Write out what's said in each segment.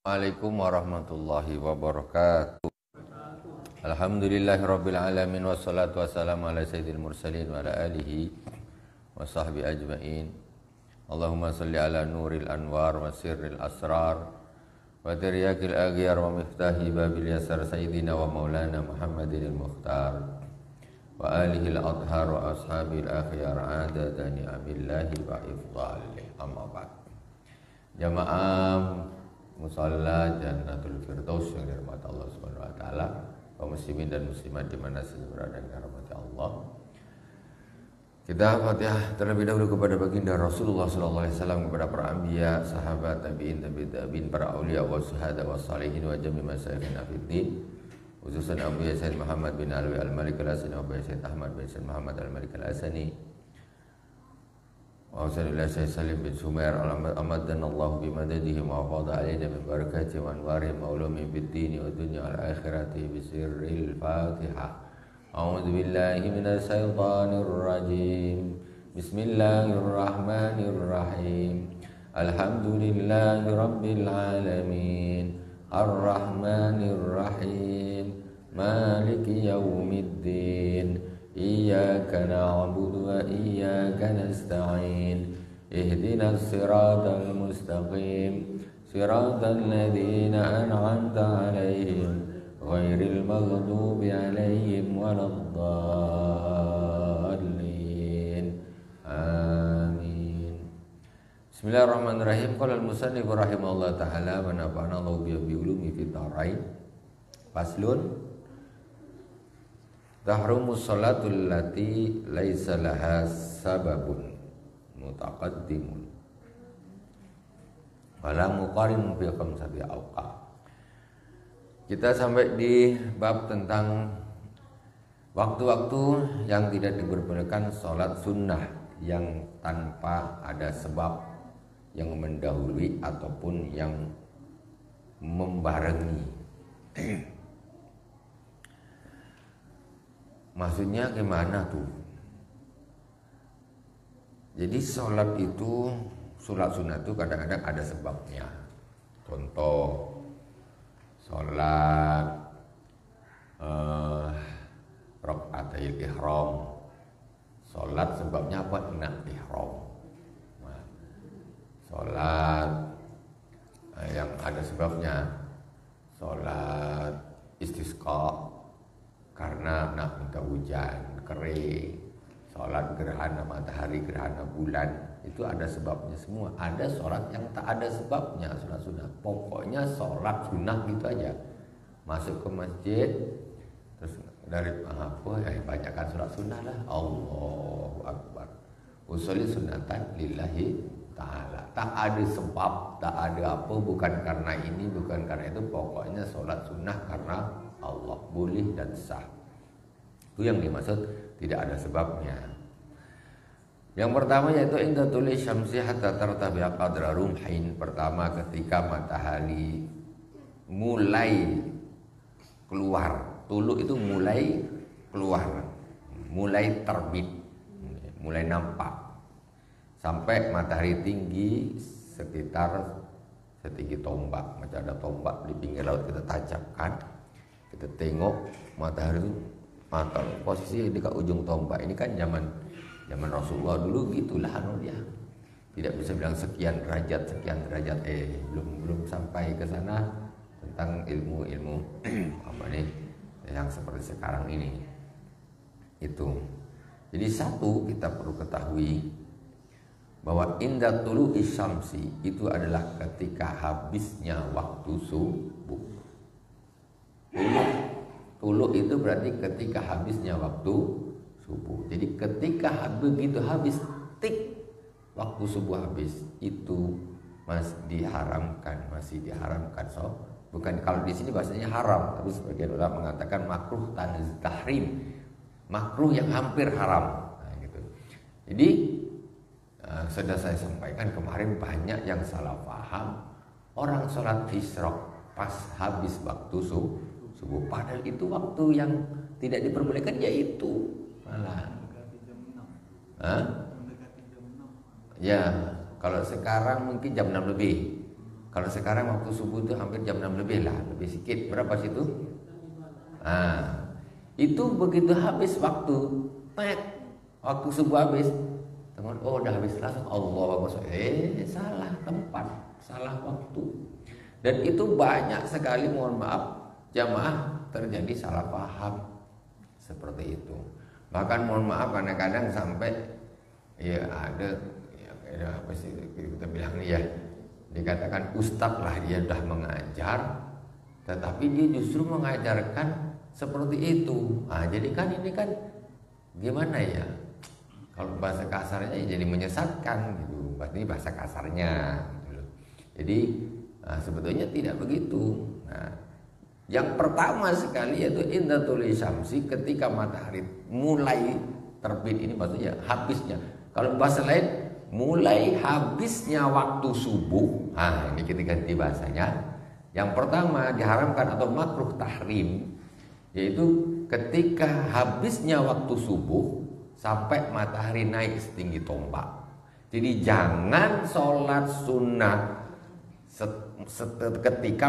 Assalamualaikum warahmatullahi wabarakatuh. Alhamdulillahirabbil alamin wassalatu wassalamu ala sayyidil mursalin wa ala alihi wa sahbihi ajmain. Allahumma salli ala nuril anwar wa sirril asrar wa tiryakil aghyar wa miftahi babil yasar sayyidina wa maulana Muhammadinil Mukhtar wa alihi al-adhar wa ashabil akhyar adada ni'amillahi wa ifdhalih. Amma ba'd. Jamaah Musalla Jannatul Firdaus yang dirahmati Allah Subhanahu wa taala, kaum muslimin dan muslimat di mana saja berada yang dirahmati Allah. Kita Fatihah terlebih dahulu kepada baginda Rasulullah sallallahu alaihi wasallam, kepada para anbiya, sahabat, tabi'in, tabi'in, para auliya wa syuhada wa salihin wa jami' masyayikhina fiddin, khususan Abu Yasin Muhammad bin Alwi Al-Malik Al-Asani wa Abu Yasin Ahmad bin Yasin Muhammad Al-Malik Al-Asani wa sallallahu alaihi salim bin Sumair amadan Allah bimadadihi wa fadha alaina min barakatihi wa anwarihi maulumi bid dini wa dunya al akhirati bi sirril Fatihah. A'udzu billahi minasy syaithanir rajim. Bismillahirrahmanirrahim. Alhamdulillahi rabbil alamin. Arrahmanir rahim. Maliki yaumiddin. Iyyaka na'budu wa iyyaka nasta'in. Ihdinas siratal mustaqim. Siratal ladzina an'amta 'alaihim ghairil maghdubi 'alaihim waladdallin. Amin. Bismillahirrahmanirrahim. Qala al-musannif rahimahullah ta'ala wa nafa'ana Allahu bi ulumi fid dharain. Faslun tahrumus salatul lati laisa laha sababun mutaqaddimun wala muqarin bi khamsati awqa. Kita sampai di bab tentang waktu-waktu yang tidak diperbolehkan salat sunnah yang tanpa ada sebab yang mendahului ataupun yang membarengi. Maksudnya gimana tuh? Jadi sholat sunat itu kadang-kadang ada sebabnya. Contoh sholat rakaatail ihram. Sholat sebabnya apa? Nak ihram. Nah, sholat yang ada sebabnya. Sholat istisqa karena nak minta hujan, kering. Sholat gerhana matahari, gerhana bulan, itu ada sebabnya semua. Ada sholat yang tak ada sebabnya, sholat sunnah. Pokoknya sholat sunnah gitu aja. Masuk ke masjid, terus dari apa ya, bacakan sholat sunnah lah. Allahu Akbar. Usolli sunnatan lillahi ta'ala. Tak ada sebab, tak ada apa, bukan karena ini, bukan karena itu. Pokoknya sholat sunnah karena Allah, boleh dan sah. Itu yang dimaksud tidak ada sebabnya. Yang pertama yaitu inda tuli syamsi hatta tartabi'a qadra rumhin. Pertama ketika matahari mulai keluar. Tulu itu mulai keluar, mulai terbit, mulai nampak, sampai matahari tinggi sekitar setinggi tombak. Macam ada tombak di pinggir laut, kita tancapkan, kita tengok matahari itu mantap posisi dekat ujung tombak. Ini kan zaman Rasulullah dulu gitulah dia. Tidak bisa bilang sekian derajat. Belum sampai ke sana tentang ilmu apa nih yang seperti sekarang ini. Itu. Jadi satu kita perlu ketahui bahwa inda tulu'i syamsi itu adalah ketika habisnya waktu subuh. Tulu itu berarti ketika habisnya waktu subuh. Jadi ketika begitu habis tik waktu subuh habis, itu masih diharamkan. So, bukan kalau di sini bahasanya haram, tapi sebagian ulama mengatakan makruh tanzih tahrim, makruh yang hampir haram. Nah, gitu. Jadi sudah saya sampaikan kemarin, banyak yang salah paham. Orang sholat isyraq pas habis waktu subuh, padahal itu waktu yang tidak diperbolehkan, yaitu malah. Ya, kalau sekarang mungkin jam 6 lebih. Kalau sekarang waktu subuh itu hampir jam 6 lebih lah, lebih sedikit. Berapa situ? Nah, itu begitu habis waktu, waktu subuh habis, teman, oh udah habis langsung Allah Akbar. Salah tempat, salah waktu. Dan itu banyak sekali, mohon maaf, jamaah terjadi salah paham seperti itu. Bahkan mohon maaf kadang-kadang sampai ya ada ya apa sih kita bilang nih ya, dikatakan ustadz lah, dia sudah mengajar, tetapi dia justru mengajarkan seperti itu. Nah, jadi kan ini kan gimana ya? Kalau bahasa kasarnya ya jadi menyesatkan gitu. Ini bahasa kasarnya gitu loh. Jadi sebetulnya tidak begitu. Nah, yang pertama sekali yaitu indatul syamsi, ketika matahari mulai terbit, ini maksudnya habisnya. Kalau bahasa lain mulai habisnya waktu subuh. Nah, ini kita ganti bahasanya. Yang pertama diharamkan atau makruh tahrim, yaitu ketika habisnya waktu subuh sampai matahari naik setinggi tombak. Jadi jangan sholat sunnah ketika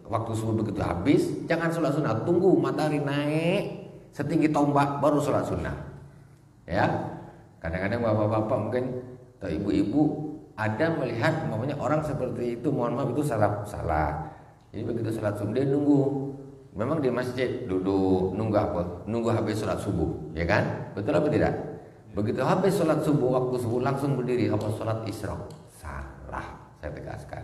waktu subuh begitu habis, jangan sholat sunnah, tunggu matahari naik setinggi tombak baru sholat sunnah. Ya, kadang-kadang bapak-bapak mungkin atau ibu-ibu ada melihat orang seperti itu, mohon maaf, itu salah. Jadi begitu sholat subuh dia nunggu. Memang di masjid duduk nunggu apa? Nunggu habis sholat subuh, ya kan? Betul apa tidak? Begitu habis sholat subuh, waktu subuh langsung berdiri apa sholat isyraq. Salah, saya tegaskan.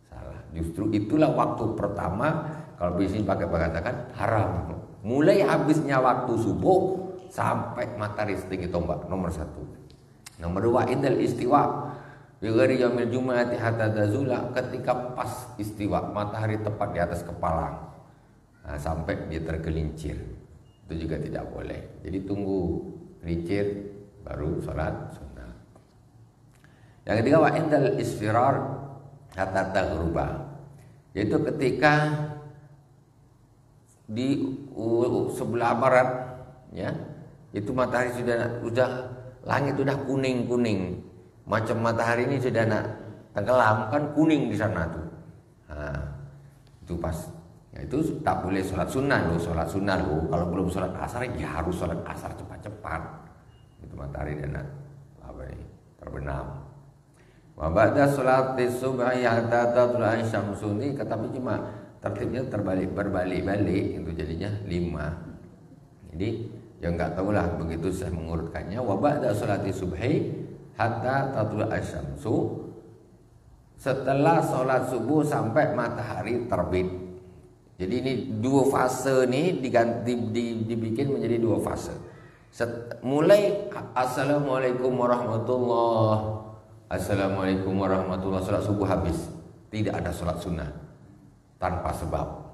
Salah. Justru itulah waktu pertama, kalau di sini pakai katakan haram. Mulai habisnya waktu subuh sampai matahari setinggi tombak, nomor 1. Nomor 2, indal istiwa bi ghairi yaumil jumu'ati hatta tazula, ketika pas istiwa, matahari tepat di atas kepala. Nah, sampai dia tergelincir, itu juga tidak boleh. Jadi tunggu gelincir baru sholat sunnah. Yang ketiga, wa indal isfirar hatta taghruba, yaitu ketika di sebelah barat, ya, itu matahari sudah langit sudah kuning, macam matahari ini sudah nak tenggelam, kan kuning di sana tuh. Nah, itu pas. Ya, itu tak boleh sholat sunnah loh. Kalau belum sholat asar ya harus sholat asar cepat-cepat. Itu matahari dan terbenam. Wa ba'da sholati subhi hatta tatlu'a syamsu, tetapi cuma tertibnya berbalik-balik, itu jadinya 5. Jadi ya enggak tahulah begitu saya mengurutkannya. Wa ba'da sholati subhi hatta tatlu'a syamsu, setelah sholat subuh sampai matahari terbit. Jadi ini 2 fase nih dibikin menjadi 2 fase. Mulai assalamualaikum warahmatullah, sholat subuh habis, tidak ada sholat sunnah tanpa sebab.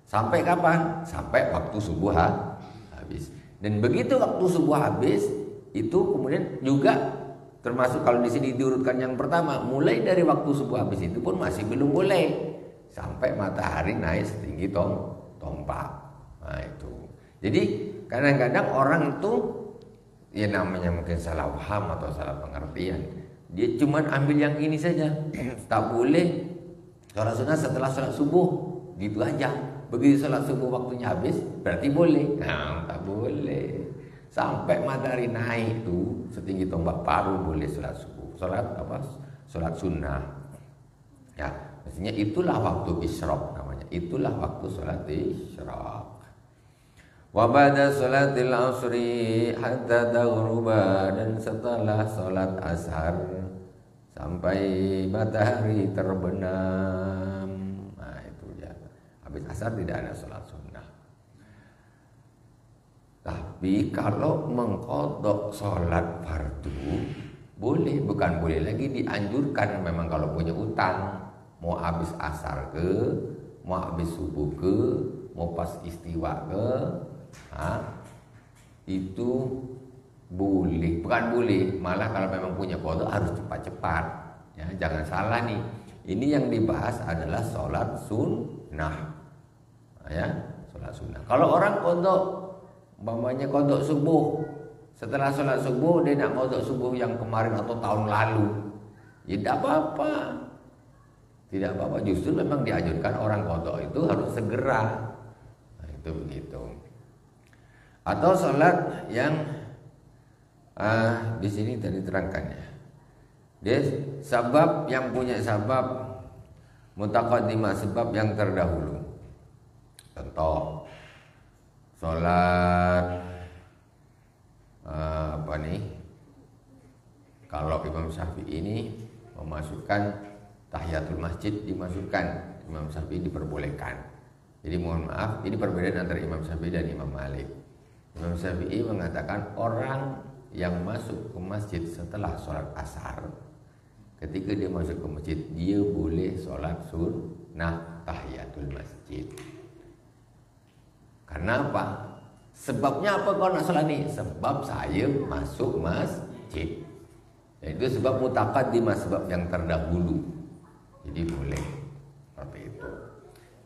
Sampai kapan? Sampai waktu subuh habis. Dan begitu waktu subuh habis, itu kemudian juga termasuk, kalau di sini diurutkan yang pertama, mulai dari waktu subuh habis itu pun masih belum boleh sampai matahari naik setinggi tombak. Nah itu. Jadi kadang-kadang orang itu ya namanya mungkin salah paham atau salah pengertian. Dia cuma ambil yang ini saja. Tak boleh sholat sunnah setelah sholat subuh, gitu aja. Begitu sholat subuh waktunya habis, berarti boleh. Nah, tak boleh. Sampai matahari naik itu setinggi tombak baru boleh sholat subuh. Sholat sunnah. Ya. Maksudnya itulah waktu isyraq namanya. Itulah waktu sholat isyraq. Wa ba'da sholatil asri hatta taghruba, dan setelah sholat ashar sampai matahari terbenam. Nah itu ya. Habis ashar tidak ada sholat sunnah. Tapi kalau mengqadha sholat fardu boleh, bukan boleh lagi, dianjurkan. Memang kalau punya utang, mau habis asar ke, mau habis subuh ke, mau pas istiwa ke, itu boleh. Bukan boleh, malah kalau memang punya qadha harus cepat-cepat. Ya, jangan salah nih. Ini yang dibahas adalah sholat sunnah. Ya, sholat sunnah. Kalau orang qadha, umpamanya qadha subuh, setelah sholat subuh dia nak qadha subuh yang kemarin atau tahun lalu, ya tidak apa-apa. Tidak apa-apa, justru memang dianjurkan orang kodok itu harus segera. Nah, itu begitu. Atau sholat yang di sini tadi terangkannya. Dia sebab yang punya sebab mutaqaddimah, sebab yang terdahulu. Contoh sholat apa nih? Kalau Imam Syafi'i ini memasukkan tahiyatul masjid, dimasukkan, Imam Syafi'i diperbolehkan. Jadi mohon maaf, ini perbedaan antara Imam Syafi'i dan Imam Malik. Imam Syafi'i mengatakan orang yang masuk ke masjid setelah sholat asar, ketika dia masuk ke masjid, dia boleh sholat sunnah tahiyatul masjid. Karena apa? Sebabnya apa kau nak sholat ni? Sebab saya masuk masjid. Itu sebab mutaqaddimah, sebab yang terdahulu. Jadi boleh seperti itu.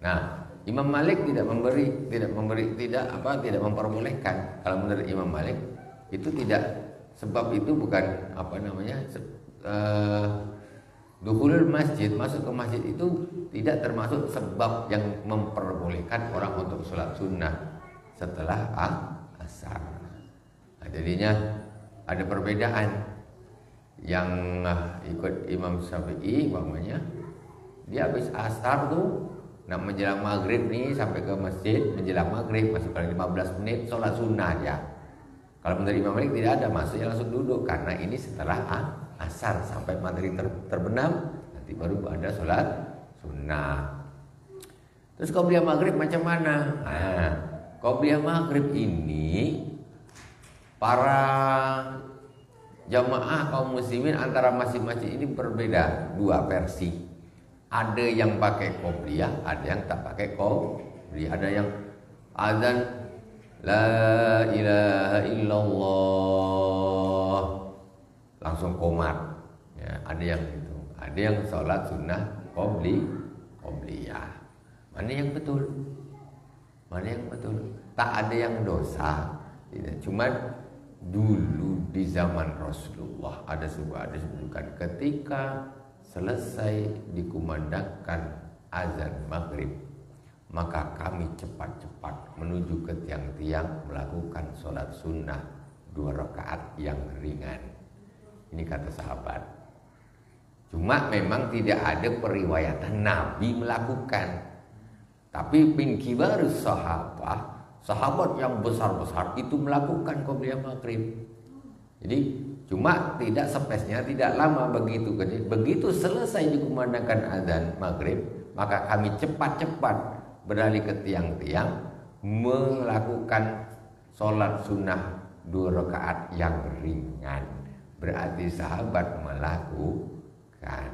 Nah, Imam Malik tidak memperbolehkan. Kalau menurut Imam Malik itu tidak, sebab itu bukan dukhulul masjid, masuk ke masjid itu tidak termasuk sebab yang memperbolehkan orang untuk sholat sunnah setelah asar. Nah, jadinya ada perbedaan. Yang ikut Imam Syafi'i umpamanya dia habis asar tuh nak menjelang maghrib nih, sampai ke masjid menjelang maghrib masih paling 15 menit sholat sunnah aja. Kalau menurut Imam Malik tidak ada, masuknya langsung duduk karena ini setelah asar sampai matahari terbenam, nanti baru ada sholat sunnah. Terus qobliyah maghrib macam mana? Nah, qobliyah maghrib ini para jamaah kaum muslimin antara masing-masing ini berbeda, dua versi. Ada yang pakai qobliyah, ada yang tak pakai qobliyah. Ada yang azan la ilaha illallah langsung qomat. Ya, ada yang itu. Ada yang sholat sunnah qobliyah. Mana yang betul? Mana yang betul? Tak ada yang dosa. Cuma dulu di zaman Rasulullah ada sebuah disebutkan ketika selesai dikumandangkan azan maghrib, maka kami cepat-cepat menuju ke tiang-tiang melakukan sholat sunnah 2 rakaat yang ringan. Ini kata sahabat. Cuma memang tidak ada periwayatan Nabi melakukan. Tapi min kibarus sahabat yang besar-besar itu melakukan qobliyah maghrib. Jadi cuma tidak spesnya, tidak lama begitu. Begitu selesai dikumandangkan azan maghrib, maka kami cepat-cepat beralih ke tiang-tiang melakukan sholat sunnah 2 rakaat yang ringan. Berarti sahabat melakukan.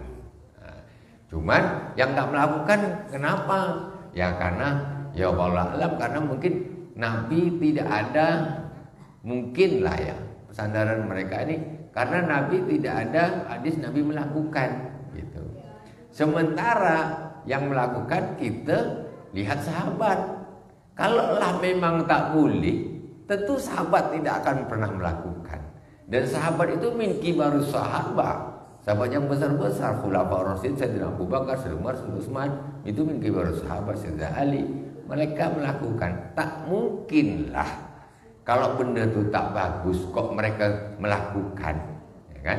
Cuman yang tak melakukan kenapa? Ya karena ya wallahu alam, karena mungkin Nabi tidak ada, mungkin lah ya sandaran mereka ini, karena Nabi tidak ada hadis Nabi melakukan gitu. Sementara yang melakukan kita lihat sahabat. Kalaulah memang tak boleh, tentu sahabat tidak akan pernah melakukan. Dan sahabat itu min kibarus sahabat, sahabat yang besar-besar, khulafaur rasyidin, Sayyidina Abu Bakar, Sayyidina Umar, Sayyidina Utsman, itu min kibarus sahabat, Sayyidina Ali. Mereka melakukan. Tak mungkinlah kalau benda itu tak bagus kok mereka melakukan, ya kan?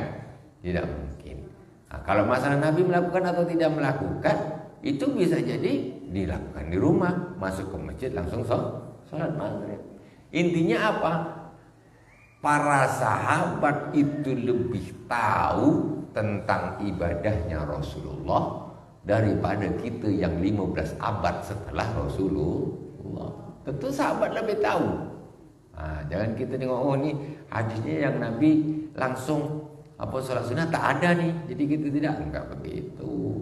Tidak mungkin. Nah, kalau masalah Nabi melakukan atau tidak melakukan, itu bisa jadi dilakukan di rumah, masuk ke masjid langsung sholat maghrib. Intinya apa? Para sahabat itu lebih tahu tentang ibadahnya Rasulullah daripada kita yang 15 abad setelah Rasulullah. Tentu sahabat lebih tahu. Jangan kita tengok, oh ni hadisnya yang Nabi langsung sholat sunnah tak ada nih, jadi kita tidak. Enggak begitu.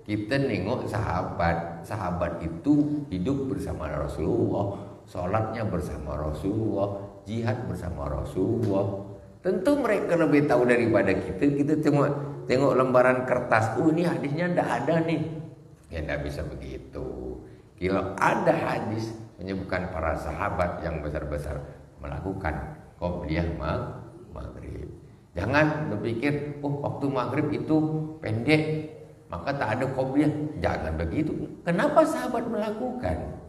Kita nengok sahabat itu hidup bersama Rasulullah, sholatnya bersama Rasulullah, jihad bersama Rasulullah. Tentu mereka lebih tahu daripada kita. Kita tengok lembaran kertas, ini hadisnya ndak ada nih. Ya ndak bisa begitu. Kalau ada hadis menyebutkan para sahabat yang besar-besar melakukan qobliyah maghrib. Jangan berpikir, oh waktu maghrib itu pendek, maka tak ada qobliyah. Jangan begitu. Kenapa sahabat melakukan?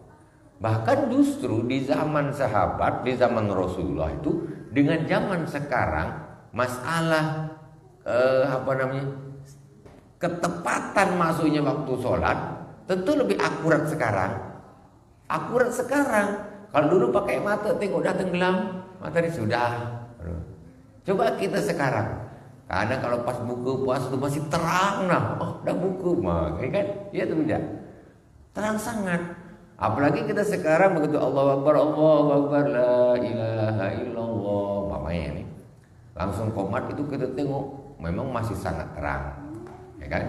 Bahkan justru di zaman sahabat, di zaman Rasulullah itu dengan zaman sekarang masalah ketepatan masuknya waktu sholat tentu lebih akurat sekarang. Akurat sekarang. Kalau dulu pakai mata tengok dah tenggelam, matahari sudah. Coba kita sekarang. Karena kalau pas buka puasa itu masih terang nah, oh dah buka, kan? Iya atau tidak? Terang sangat. Apalagi kita sekarang begitu Allahu Akbar, la ilaha illallah, mamanya nih. Langsung komat itu kita tengok, memang masih sangat terang, ya kan?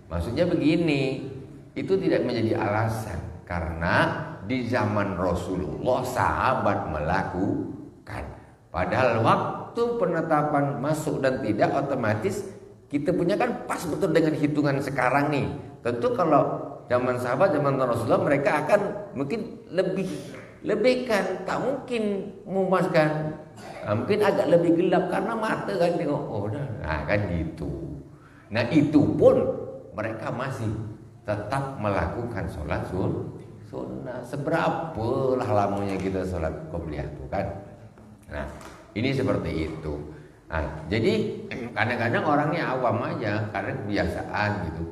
Maksudnya begini, itu tidak menjadi alasan karena di zaman Rasulullah sahabat melakukan. Padahal waktu penetapan masuk dan tidak otomatis kita punya kan pas betul dengan hitungan sekarang nih. Tentu kalau zaman sahabat, zaman Rasulullah mereka akan mungkin lebihkan, tak mungkin memuaskan. Mungkin agak lebih gelap karena mata kan tengok, oh nah kan gitu. Nah itu pun mereka masih tetap melakukan sholat sunnah. Seberapa lah lamanya kita sholat qobliyah itu kan. Nah ini seperti itu. Nah, jadi kadang-kadang orangnya awam aja karena kebiasaan gitu.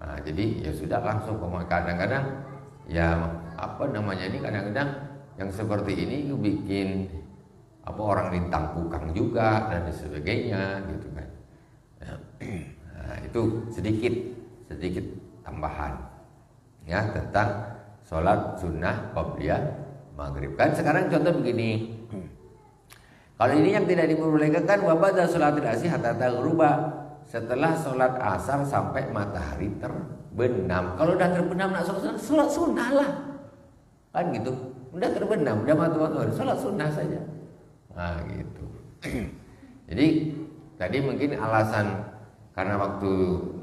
Nah, jadi ya sudah langsung kadang-kadang ya apa namanya ini kadang-kadang yang seperti ini bikin apa orang lintang kukang juga dan sebagainya gitu kan. Nah, itu sedikit tambahan ya tentang sholat sunnah qobliyah maghrib. Kan sekarang contoh begini. Kalau ini yang tidak diperbolehkan wa ba'da sholatil asyi hatta taghruba, setelah sholat asar sampai matahari terbenam. Kalau udah terbenam nak sholat sunnah lah. Kan gitu. Udah terbenam, udah matahari sholat sunnah saja. Nah gitu. Jadi tadi mungkin alasan karena waktu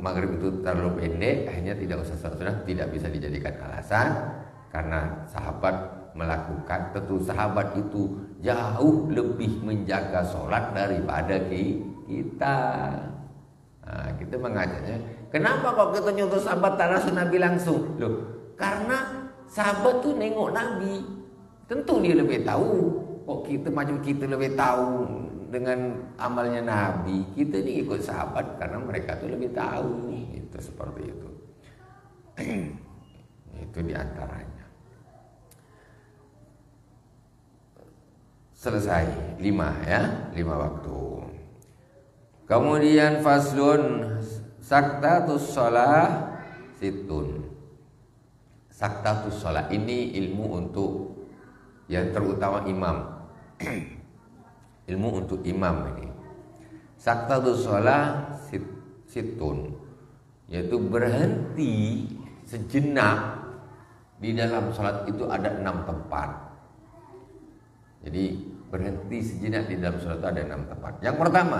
maghrib itu terlalu pendek, akhirnya tidak usah sholat sunnah, tidak bisa dijadikan alasan karena sahabat melakukan. Tentu sahabat itu jauh lebih menjaga sholat daripada kita. Nah, kita mengajarnya. Kenapa kok kita nyuruh sahabat tak langsung Nabi langsung? Loh, karena sahabat tuh nengok Nabi. Tentu dia lebih tahu. Kok kita macam kita lebih tahu dengan amalnya Nabi. Kita ini ikut sahabat karena mereka tuh lebih tahu. Itu seperti itu. Itu diantaranya. Selesai 5 ya, 5 waktu. Kemudian faslun saktatus shalah situn. Saktatus shalah ini ilmu untuk yang terutama imam. Ilmu untuk imam ini. Saktatus shalah situn, yaitu berhenti sejenak di dalam salat itu ada 6 tempat. Jadi berhenti sejenak di dalam salat itu ada 6 tempat. Yang pertama,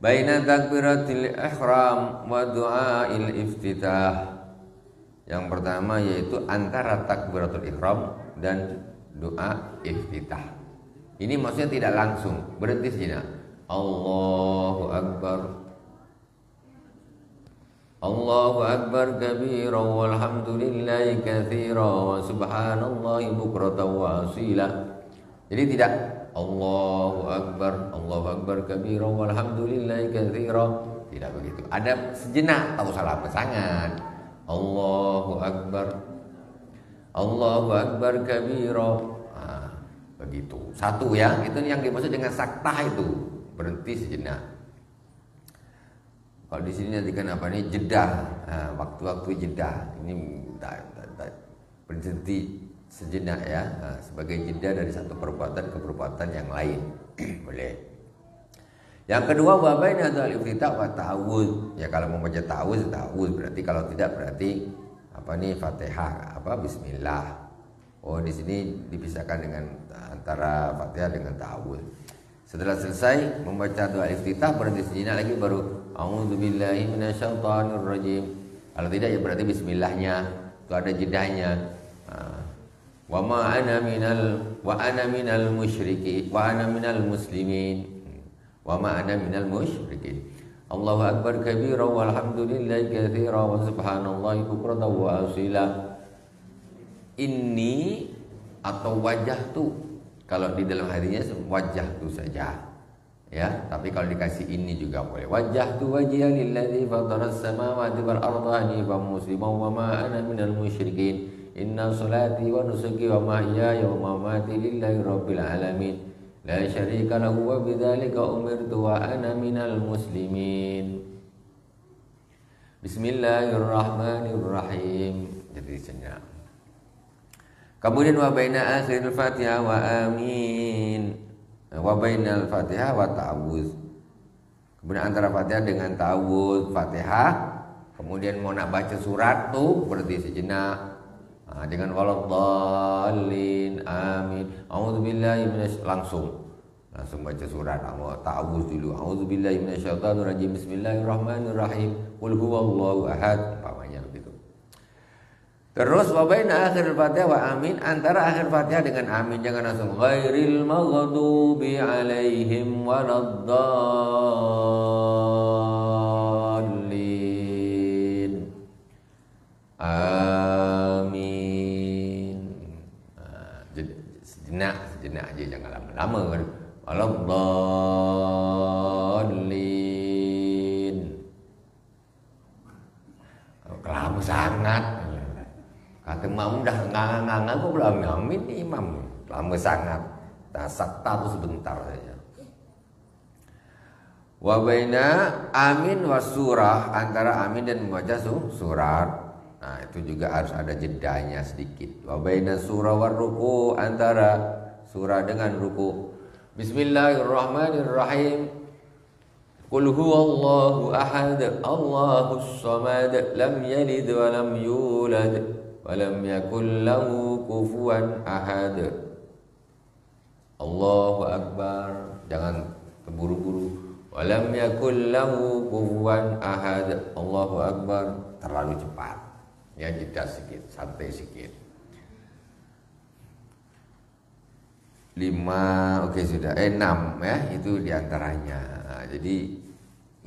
baina takbiratil ihram wa du'ail iftitah. Yang pertama yaitu antara takbiratul ihram dan doa iftitah. Ini maksudnya tidak langsung, berhenti sejenak. Allahu Akbar. Allahu Akbar kabira walhamdulillahi katsira wa subhanallahi bukratan wa asila. Jadi tidak Allahu Akbar kabira walhamdulillahi katsira. Tidak begitu. Ada sejenak tahu salah sangat. Allahu Akbar kabira. Nah, begitu. Satu ya, itu yang dimaksud dengan saktah itu, berhenti sejenak. Kalau di sini nanti kan apa nih jeda, waktu-waktu jeda. Ini berhenti sejenak ya, sebagai jeda dari satu perbuatan ke perbuatan yang lain. Boleh. Yang kedua wa baina al-iftitah wa ta'awudz. Ya kalau mau baca ta'awudz berarti, kalau tidak berarti apa nih Fatihah apa bismillah. Oh di sini dipisahkan dengan antara Fatihah dengan ta'awudz. Setelah selesai membaca doa iftitah berhenti sejenak lagi baru a'udzubillahi minasyaitonirrajim. Kalau tidak ya berarti bismillahnya itu ada jedanya. Wa ana minal musyriki wa ana minal muslimin. wa ma ana minal musyrikin. Allahu akbar kabira walhamdulillahi katsira wa subhanallahi bukratan wa asila. Inni atau wajah tu, kalau di dalam hatinya wajah tu saja, ya. Tapi kalau dikasih ini juga boleh. Wajah tu wajhiya lilladzi fataras samawati wal arda hanifan musliman wa ma ana minal musyrikin. Inna salati wa nusuki wa mahyaya wa mamati lillahi rabbil alamin. La syarika lahu wa bidzalika umirtu wa ana minal muslimin. Bismillahirrahmanirrahim. Jadi senyap. Kemudian wa baina akhiril Fatihah wa amin. Wa bainal Fatihah wa ta'awuz. Kemudian antara Fatihah dengan ta'awuz, Fatihah, kemudian mau nak baca surat tuh berhenti sejenak. Dengan waladhdallin amin. A'udzubillahi langsung baca surat. Ta'awuz dulu. A'udzubillahi minasyaitonirrajim. Bismillahirrahmanirrahim. Qul huwallahu ahad. Umpamanya begitu. Terus wa baina akhir Fatihah wa amin, antara akhir Fatihah dengan amin jangan langsung ghairil maghdubi alaihim waladdallin. Amin. Sejenak aja, jangan lama-lama kan. Waladdallin. Lama sangat. Kata makmum dah ngangang-ngangang kok belum amin ni imam. Lama sangat. Sakta tu sebentar saja. Wa baina amin wa surah, antara amin dan membaca surat. Nah, itu juga harus ada jedanya sedikit. Wa baina surah war ruku, antara surah dengan ruku. Bismillahirrahmanirrahim. Qul huwallahu ahad, Allahus samad, lam yalid wa lam yulad wa lam yakul lahu kufuwan ahad. Allahu akbar, jangan terburu-buru. Wa lam yakul lahu kufuwan ahad. Allahu akbar, terlalu cepat. Ya, jeda sedikit, santai sedikit. 5, oke sudah. 6 ya, itu diantaranya. Nah, jadi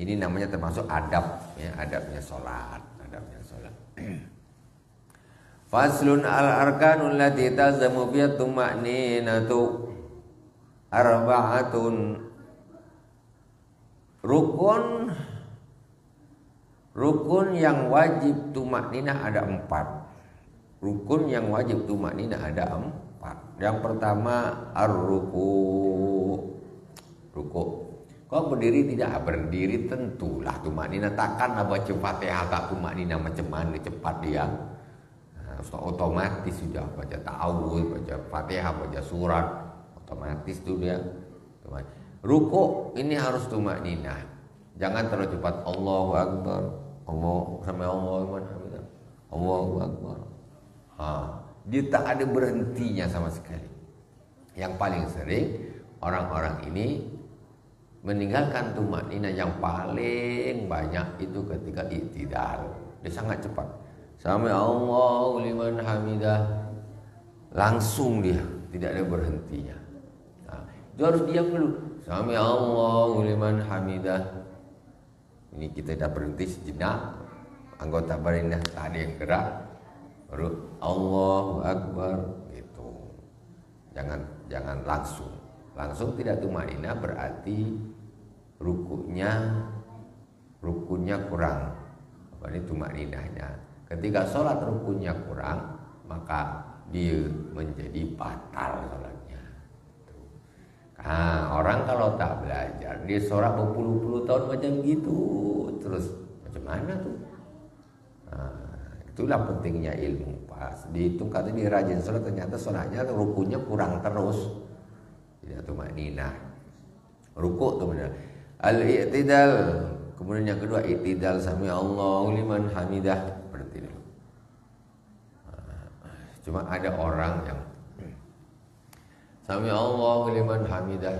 ini namanya termasuk adab ya, adabnya sholat, Faslun al-arkanul lati tazamu fiha tuma'ninatu arba'atun. Rukun yang wajib tumakninah ada 4. Rukun yang wajib tumakninah ada 4. Yang pertama ruku. Kau berdiri tidak? Berdiri tentulah tumakninah. Takkan baca Fatihah tak tumakninah, macam mana cepat dia. Nah, otomatis sudah baca ta'awudz, baca Fatihah, baca surat, otomatis tu dia. Ruku ini harus tumakninah. Jangan terlalu cepat. Allahu akbar. Allahu sampai Allahu akbar. Allahu akbar. Dia tak ada berhentinya sama sekali. Yang paling sering orang-orang ini meninggalkan tumakninah yang paling banyak itu ketika i'tidal. Dia sangat cepat. Sami Allahu liman hamidah. Langsung dia, tidak ada berhentinya. Dia harus diam dulu. Sami Allahu liman hamidah. Ini kita dah berhenti sejenak, anggota badannya tak ada yang gerak, baru Allahu Akbar gitu. Jangan langsung tidak tumakninah, berarti rukunnya kurang. Apa ini tumakninahnya? Ketika sholat rukunnya kurang, maka dia menjadi batal sholatnya. Orang kalau tak belajar, dia sholat berpuluh-puluh tahun macam gitu, terus macam mana tuh? Itulah pentingnya ilmu. Pas dihitung kata dia rajin sholat, ternyata sholatnya rukunya kurang terus. Tidak tumakninah. Ruku tuh benar. Al-i'tidal. Kemudian yang kedua i'tidal, sami Allahu liman hamidah. Berarti dulu. Cuma ada orang yang sami Allahu liman hamidah.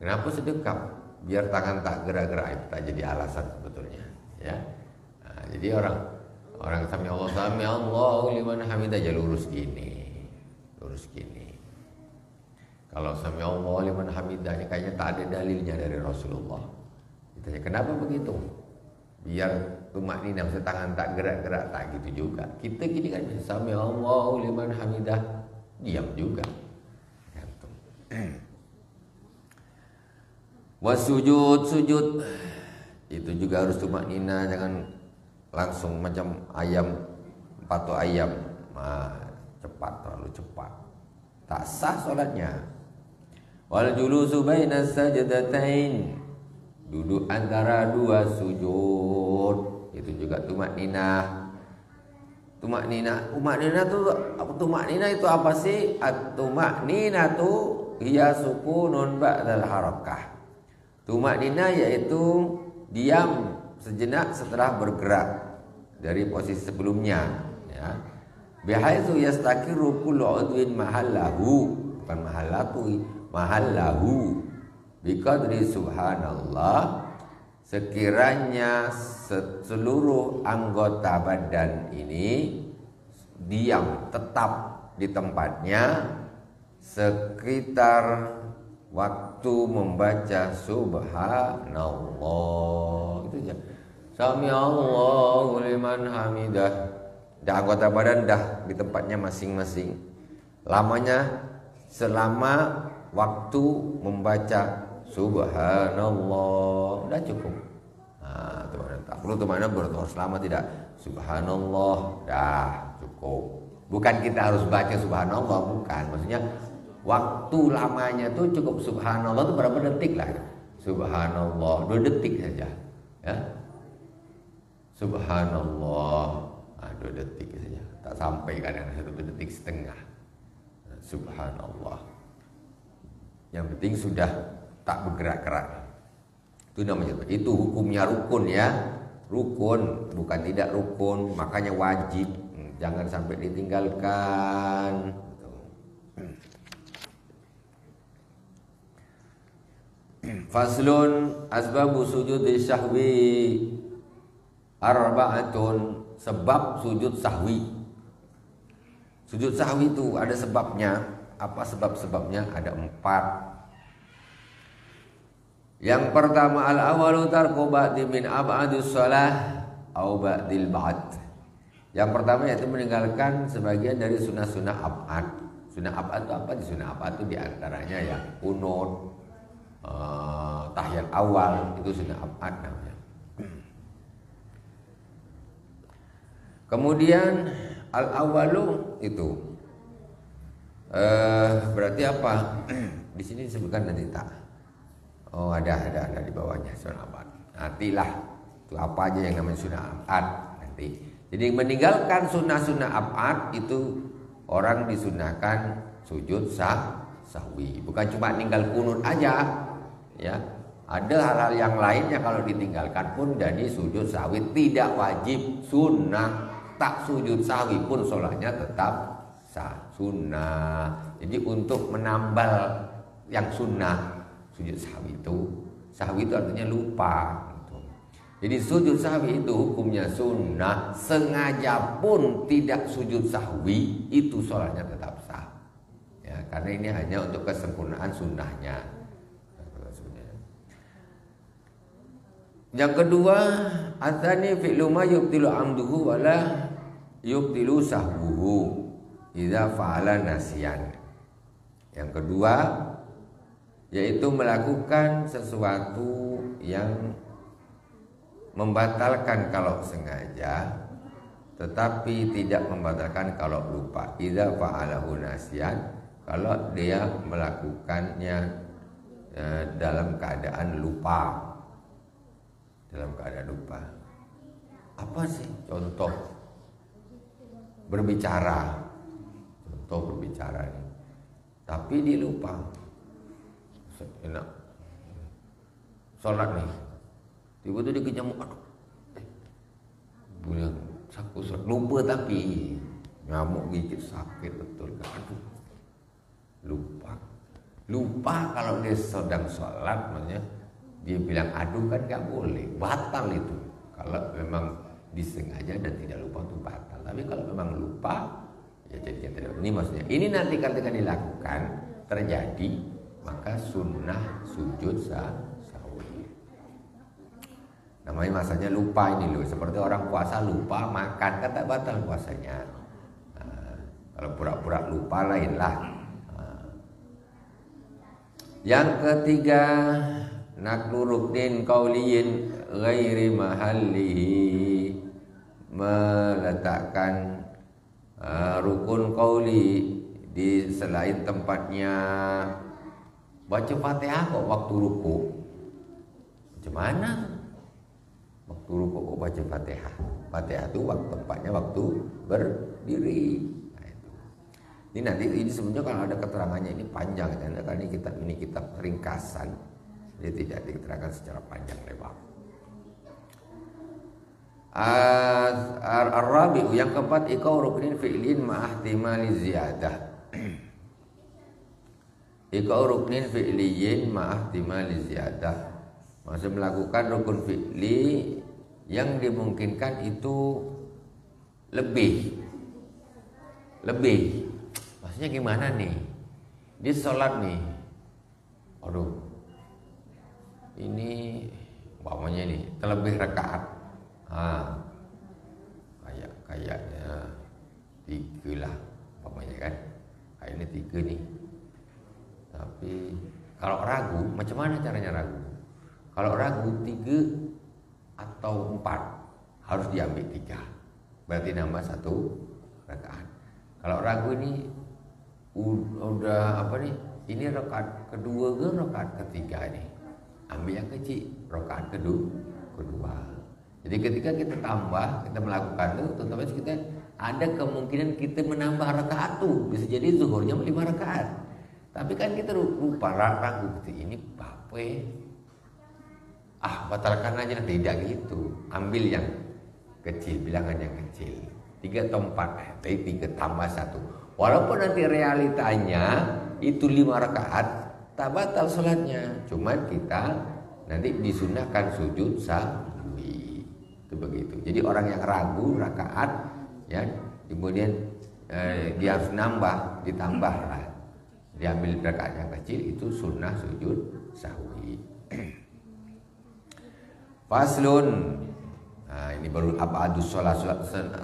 Kenapa sedekap? Biar tangan tak gerak-gerak, itu tak jadi alasan sebetulnya. Ya. Jadi orang sami Allahu liman hamidah aja lurus gini. Kalau sami Allahu liman hamidah ini kayaknya tak ada dalilnya dari Rasulullah. Ditanya, kenapa begitu? Biar tumakninah, maksudnya tangan tak gerak-gerak, tak gitu juga. Kita gini kan, sami Allahu liman hamidah, diam juga. Gantung. Wasujud, sujud itu juga harus tumakninah, jangan langsung macam ayam, patok ayam, cepat, terlalu cepat, tak sah solatnya. Wal julusu baina sajdatain, duduk antara dua sujud, itu juga tumakninah. Tumakninah itu apa sih? At-tumakninah itu hiya sukunun ba'dal harakah. Tumakninah yaitu diam sejenak setelah bergerak dari posisi sebelumnya, ya. Bihaitsu yastaqiru kullu udwin mahallahu, bukan mahallahu biqadri subhanallah, sekiranya seluruh anggota badan ini diam tetap di tempatnya sekitar waktu membaca subhanallah. Itu aja. Sami Allahu liman hamidah. Dah anggota badan dah di tempatnya masing-masing. Lamanya selama waktu membaca subhanallah, udah cukup. Nah, tak perlu teman berdoa selama tidak. Subhanallah, dah cukup. Bukan kita harus baca subhanallah, bukan. Maksudnya waktu lamanya tuh cukup. Subhanallah itu berapa detik lah? Subhanallah 2 detik saja, ya. Subhanallah 2 detik saja, tak sampai kadang 1 detik setengah. Subhanallah. Yang penting sudah tak bergerak-gerak. Itu namanya, itu hukumnya rukun, ya. Rukun, bukan tidak rukun, makanya wajib. Jangan sampai ditinggalkan. Faslun asbabu sujudi syahwi arba'atun, sebab sujud sahwi. Sujud sahwi itu ada sebabnya. Apa sebab-sebabnya? Ada 4. Yang pertama, al-awalu tarku ba'di min ab'adus shalah au ba'dil ba'd. Yang pertama yaitu meninggalkan sebagian dari sunnah-sunnah ab'ad. Sunnah ab'ad itu apa? Di sunnah ab'ad itu diantaranya ya kunut, tahiyat awal, itu sunnah ab'ad namanya. Kemudian al-awalu itu berarti apa? Di sini disebutkan nanti tak. Oh, ada di bawahnya sunnah ab'ad. Nantilah itu apa aja yang namanya sunnah ab'ad nanti. Jadi meninggalkan sunnah-sunnah ab'ad itu orang disunahkan sujud sahwi. Bukan cuma ninggal kunut aja, ya. Ada hal-hal yang lainnya kalau ditinggalkan pun jadi sujud sahwi, tidak wajib, sunnah. Tak sujud sahwi pun sholatnya tetap sah, sunnah. Jadi untuk menambal yang sunnah, sujud sahwi itu artinya lupa. Jadi sujud sahwi itu hukumnya sunnah. Sengaja pun tidak sujud sahwi, itu sholatnya tetap sah, ya, karena ini hanya untuk kesempurnaan sunnahnya. Yang kedua, atsani fi'lu ma yubtilu amduhu wala yubtilu sahwuhu idza fa'ala nasyan. Yang kedua yaitu melakukan sesuatu yang membatalkan kalau sengaja, tetapi tidak membatalkan kalau lupa. Idza fa'alahu nasyan, kalau dia melakukannya dalam keadaan lupa. Dalam keadaan lupa. Apa sih contoh berbicara? Contoh berbicara nih. Tapi dia lupa. Enak. Sholat nih. Tiba-tiba dia kejamuk. Bulan saku lupa, tapi nyamuk gigit sakit betul kan? Aduh. Lupa kalau dia sedang sholat, maksudnya dia bilang aduh kan gak boleh, batal itu. Kalau memang disengaja dan tidak lupa itu batal. Tapi kalau memang lupa, ya jadinya tidak. Ini maksudnya, ini nanti ketika dilakukan, terjadi, maka sunnah sujud sahwi. Namanya masanya lupa ini loh, seperti orang puasa lupa makan, kan tak batal puasanya. Kalau pura-pura lupa lain lah. Yang ketiga, naqlu ruknin qauliyin ghairi mahallihi, meletakkan rukun qauli di selain tempatnya. Baca Fatihah kok waktu ruku, macam mana? Waktu ruku kok baca Fatihah? Fatihah itu tempatnya waktu berdiri. Ini nanti ini sebenarnya kalau ada keterangannya ini panjang, karena ini kitab ringkasan, jadi tidak diterangkan secara panjang lebar. Ar-rabi'u, yang keempat, iqau ruknin fi'lin ma'ahtimali ziyadah. Iqau ruknin fi'liyin ma'ahtimali ziyadah, maksud melakukan rukun fi'li yang dimungkinkan itu lebih. Maksudnya gimana nih? Dia sholat nih, aduh, ini umpamanya nih terlebih rakaat, kayaknya 3 lah, umpamanya kan, kayaknya 3 nih. Tapi kalau ragu, macam mana caranya ragu? Kalau ragu 3 atau 4, harus diambil 3, berarti nambah 1 rakaat. Kalau ragu ini udah apa nih? Ini rakaat kedua ke rakaat ketiga nih? Ambil yang kecil, rakaat kedua. Jadi ketika kita tambah, kita melakukan itu, otomatis kita ada kemungkinan kita menambah rakaat tuh. Bisa jadi zuhurnya 5 rakaat. Tapi kan kita lupa ragu ini bape. Batalkan aja, tidak gitu. Ambil yang kecil, bilangan yang kecil. 3 atau 4, 3 tambah 1. Walaupun nanti realitanya itu 5 rakaat, tak batal sholatnya. Cuman kita nanti disunahkan sujud sahwi. Itu begitu. Jadi orang yang ragu rakaat, ya, kemudian dia harus ditambah lah. Diambil rakaat yang kecil, itu sunnah sujud sahwi. Faslun. Nah, ini baru abadus sholat,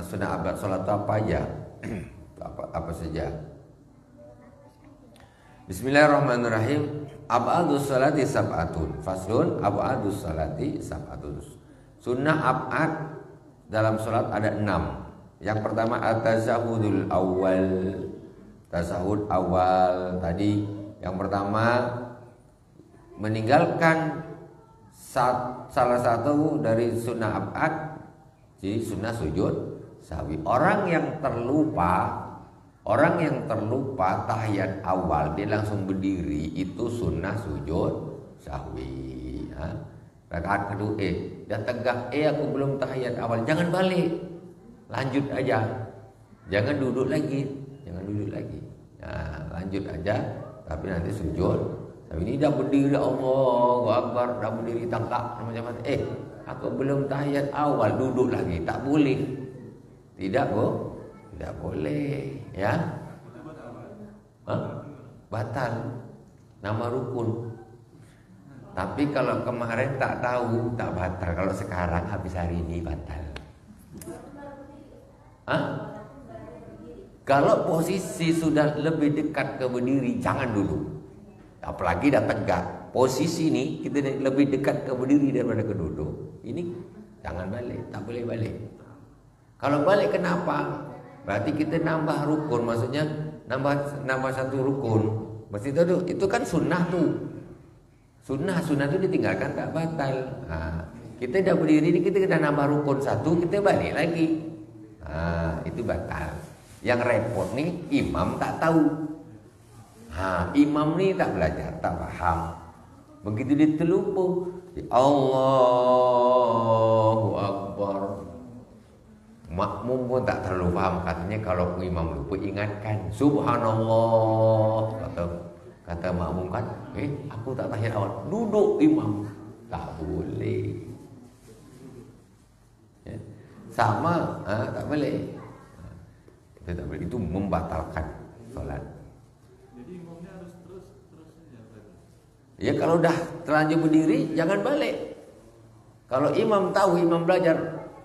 sunnah abad sholat itu apa aja? apa saja? Bismillahirrahmanirrahim. Abadus sholati sab'atun. Faslun, abadus sholati sab'atun. Sunnah abad dalam sholat ada 6. Yang pertama at-tashahhudul awal. Tashahhud awal tadi yang pertama meninggalkan salah satu dari sunnah abad, jadi sunnah sujud sahwi. Orang yang terlupa tahiyat awal, dia langsung berdiri, itu sunnah sujud sahwi. Rakaat kedua, dia tegak, aku belum tahiyat awal, jangan balik, lanjut aja, jangan duduk lagi. Lanjut aja, tapi nanti sujud. Tapi ini dah berdiri, Allahu Akbar, dah berdiri tangkap macam-macam. Aku belum tahiyat awal, duduk lagi, tak boleh. Tidak boleh, ya. Batal. Nama rukun. Tapi kalau kemarin tak tahu, tak batal. Kalau sekarang habis hari ini batal. Kalau posisi sudah lebih dekat ke berdiri, jangan dulu. Apalagi dah tegak. Posisi ini kita lebih dekat ke berdiri daripada ke duduk. Ini jangan balik, tak boleh balik. Kalau balik kenapa? Berarti kita nambah rukun, maksudnya nambah 1 rukun. Mesti itu kan sunnah tuh. Sunnah itu ditinggalkan tak batal. Kita dah berdiri ini, kita dah nambah rukun 1, kita balik lagi. Itu batal. Yang repot nih imam tak tahu. Imam nih tak belajar, tak paham. Begitu dia terlupa, Allahu Akbar. Makmum pun tak terlalu paham. Katanya kalau imam lupa, ingatkan Subhanallah. Kata makmum kan, aku tak tahiyat awal, duduk imam. Tak boleh. Sama, tak boleh. Itu membatalkan sholat. Jadi imamnya harus terus Ya kalau udah terlanjur berdiri jangan balik. Kalau imam tahu, imam belajar,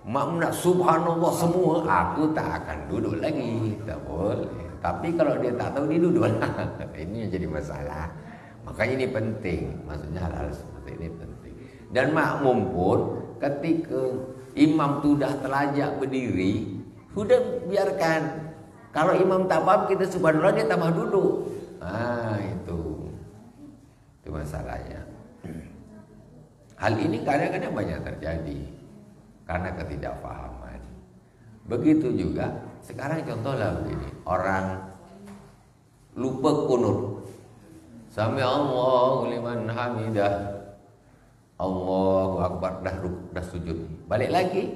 makmum nak subhanallah semua, aku tak akan duduk lagi. Tak boleh. Tapi kalau dia tak tahu, dia duduk. Ini yang jadi masalah. Makanya ini penting. Maksudnya hal-hal seperti ini penting. Dan makmum pun ketika imam tu dah terlajak berdiri, sudah biarkan. Kalau imam tak paham, kita subhanallah, dia tambah duduk. Itu masalahnya. Hal ini kadang-kadang banyak terjadi karena ketidakfahaman. Begitu juga sekarang contohlah begini, orang lupa kunut. Sami Allahu liman hamidah. Allahu akbar, dah sujud. Balik lagi.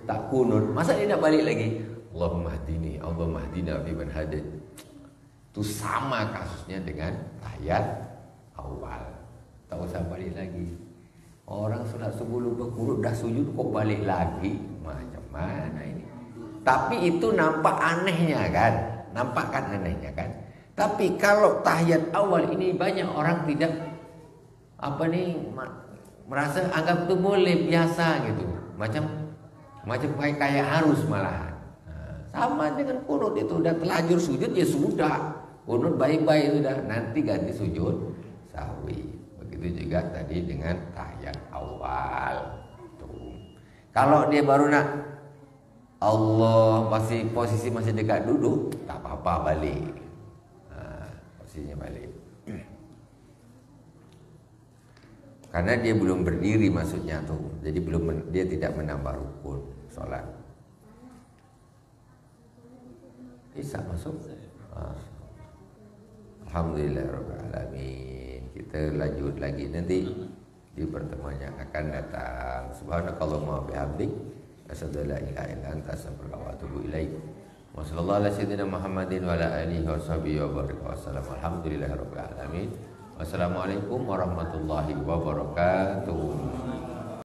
Tak kunut. Masa dia nak balik lagi? Allahumma hdini, Allahumma hdina fi man hadait. Itu sama kasusnya dengan tahiyat awal. Tak usah balik lagi. Orang solat subuh lupa kunut, dah sujud kok balik lagi. Macam mana ini? Tapi itu nampak anehnya kan? Nampak kan anehnya kan? Tapi kalau tahiyat awal ini banyak orang tidak merasa anggap itu boleh, biasa gitu. Macam kayak harus malahan. Sama dengan kunut, itu udah terlanjur sujud ya sudah. Kunut baik-baik sudah, nanti ganti sujud sahwi. Begitu juga tadi dengan tahiyat awal. Tuh. Kalau dia baru nak Allah posisi masih dekat duduk, tak apa-apa balik. Posisinya balik. Karena dia belum berdiri maksudnya tuh. Jadi dia tidak menambah rukun sholat. Bisa masuk. Alhamdulillahirrahmanirrahim. Kita lanjut lagi nanti di pertemuan yang akan datang. Subhanakallahumma bihamdik, asyhadu an la ilaha illa anta, astaghfiruka wa atubu ilaik. Wa sallallahu ala sayyidina Muhammadin wa ala alihi wa sahbihi wa baraka wa sallam. Alhamdulillahirabbil alamin. Wassalamualaikum warahmatullahi wabarakatuh.